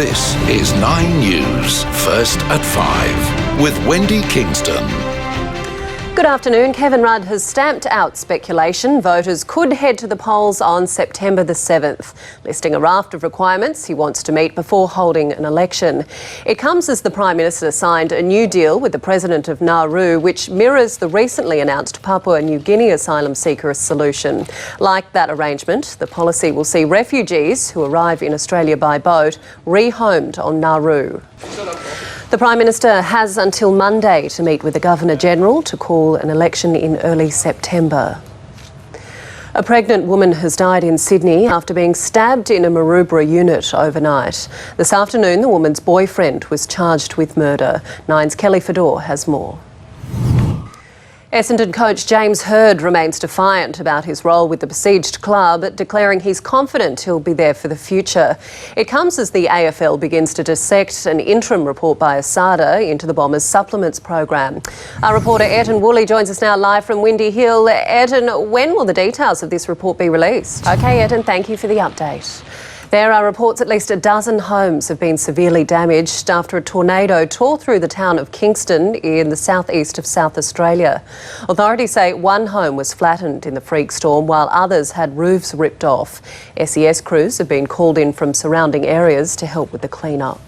This is 9 News, first at 5, with Wendy Kingston. Good afternoon. Kevin Rudd has stamped out speculation voters could head to the polls on September the 7th, listing a raft of requirements he wants to meet before holding an election. It comes as the Prime Minister signed a new deal with the President of Nauru, which mirrors the recently announced Papua New Guinea asylum seeker solution. Like that arrangement, the policy will see refugees who arrive in Australia by boat rehomed on Nauru. The Prime Minister has until Monday to meet with the Governor-General to call an election in early September. A pregnant woman has died in Sydney after being stabbed in a Maroubra unit overnight. This afternoon, the woman's boyfriend was charged with murder. Nine's Kelly Fedor has more. Essendon coach James Hird remains defiant about his role with the besieged club, declaring he's confident he'll be there for the future. It comes as the AFL begins to dissect an interim report by Asada into the Bombers supplements program. Our reporter Ayrton Woolley joins us now live from Windy Hill. Ayrton, when will the details of this report be released? OK, Ayrton, thank you for the update. There are reports at least a dozen homes have been severely damaged after a tornado tore through the town of Kingston in the southeast of South Australia. Authorities say one home was flattened in the freak storm while others had roofs ripped off. SES crews have been called in from surrounding areas to help with the clean-up.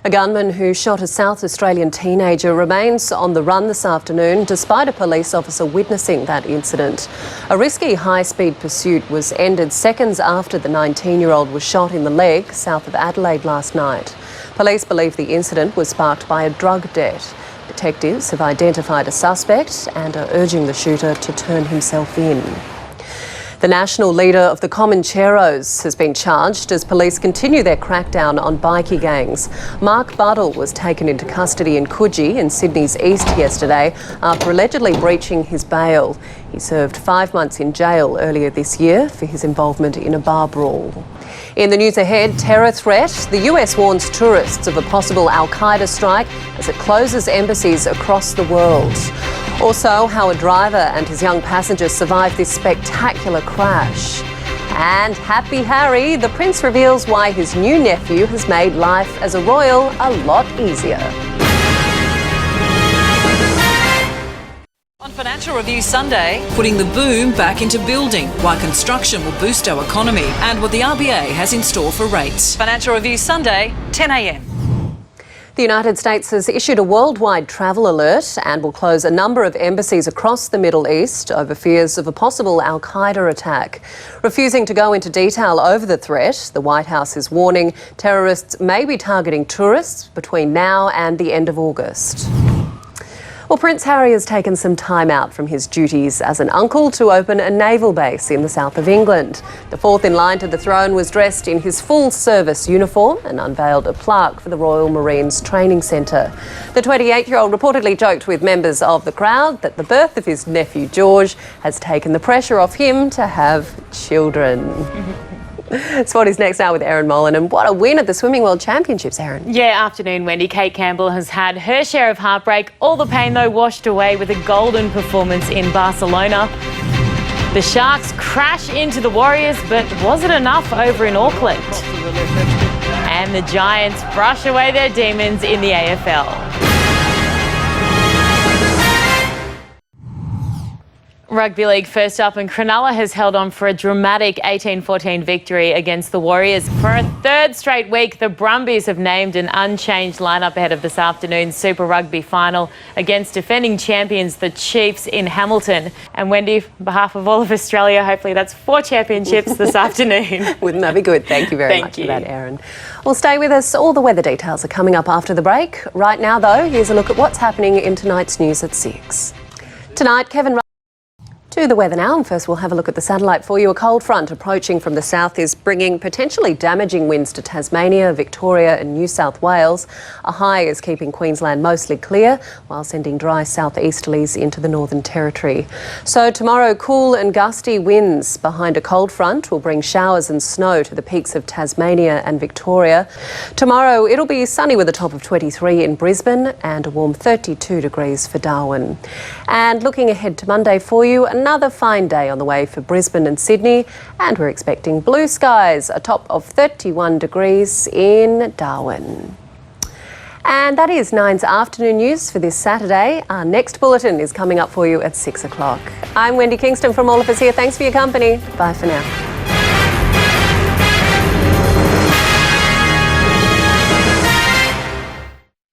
A gunman who shot a South Australian teenager remains on the run this afternoon despite a police officer witnessing that incident. A risky high-speed pursuit was ended seconds after the 19-year-old was shot in the leg south of Adelaide last night. Police believe the incident was sparked by a drug debt. Detectives have identified a suspect and are urging the shooter to turn himself in. The national leader of the Comancheros has been charged as police continue their crackdown on bikie gangs. Mark Buddle was taken into custody in Coogee in Sydney's east yesterday after allegedly breaching his bail. He served 5 months in jail earlier this year for his involvement in a bar brawl. In the news ahead, terror threat. The US warns tourists of a possible Al-Qaeda strike as it closes embassies across the world. Also, how a driver and his young passenger survived this spectacular crash. And Happy Harry, the Prince reveals why his new nephew has made life as a royal a lot easier. On Financial Review Sunday, putting the boom back into building, why construction will boost our economy and what the RBA has in store for rates. Financial Review Sunday, 10 a.m. The United States has issued a worldwide travel alert and will close a number of embassies across the Middle East over fears of a possible Al-Qaeda attack. Refusing to go into detail over the threat, the White House is warning terrorists may be targeting tourists between now and the end of August. Well, Prince Harry has taken some time out from his duties as an uncle to open a naval base in the south of England. The fourth in line to the throne was dressed in his full service uniform and unveiled a plaque for the Royal Marines Training Centre. The 28-year-old reportedly joked with members of the crowd that the birth of his nephew George has taken the pressure off him to have children. Sport is next now with Erin Molan, and what a win at the Swimming World Championships, Erin. Yeah, afternoon, Wendy. Kate Campbell has had her share of heartbreak. All the pain, though, washed away with a golden performance in Barcelona. The Sharks crash into the Warriors, but was it enough over in Auckland? And the Giants brush away their demons in the AFL. Rugby League first up, and Cronulla has held on for a dramatic 18-14 victory against the Warriors. For a third straight week, the Brumbies have named an unchanged lineup ahead of this afternoon's Super Rugby final against defending champions, the Chiefs, in Hamilton. And Wendy, on behalf of all of Australia, hopefully that's 4 championships this afternoon. Wouldn't that be good? Thank you very much for that, Erin. Well, stay with us. All the weather details are coming up after the break. Right now, though, here's a look at what's happening in tonight's news at 6. Tonight, Kevin to the weather now, and first we'll have a look at the satellite for you. A cold front approaching from the south is bringing potentially damaging winds to Tasmania, Victoria and New South Wales. A high is keeping Queensland mostly clear, while sending dry southeasterlies into the Northern Territory. So tomorrow, cool and gusty winds behind a cold front will bring showers and snow to the peaks of Tasmania and Victoria. Tomorrow, it'll be sunny with a top of 23 in Brisbane and a warm 32 degrees for Darwin. And looking ahead to Monday for you, another fine day on the way for Brisbane and Sydney, and we're expecting blue skies, a top of 31 degrees in Darwin. And that is Nine's afternoon news for this Saturday. Our next bulletin is coming up for you at 6 o'clock. I'm Wendy Kingston from all of us here. Thanks for your company. Bye for now.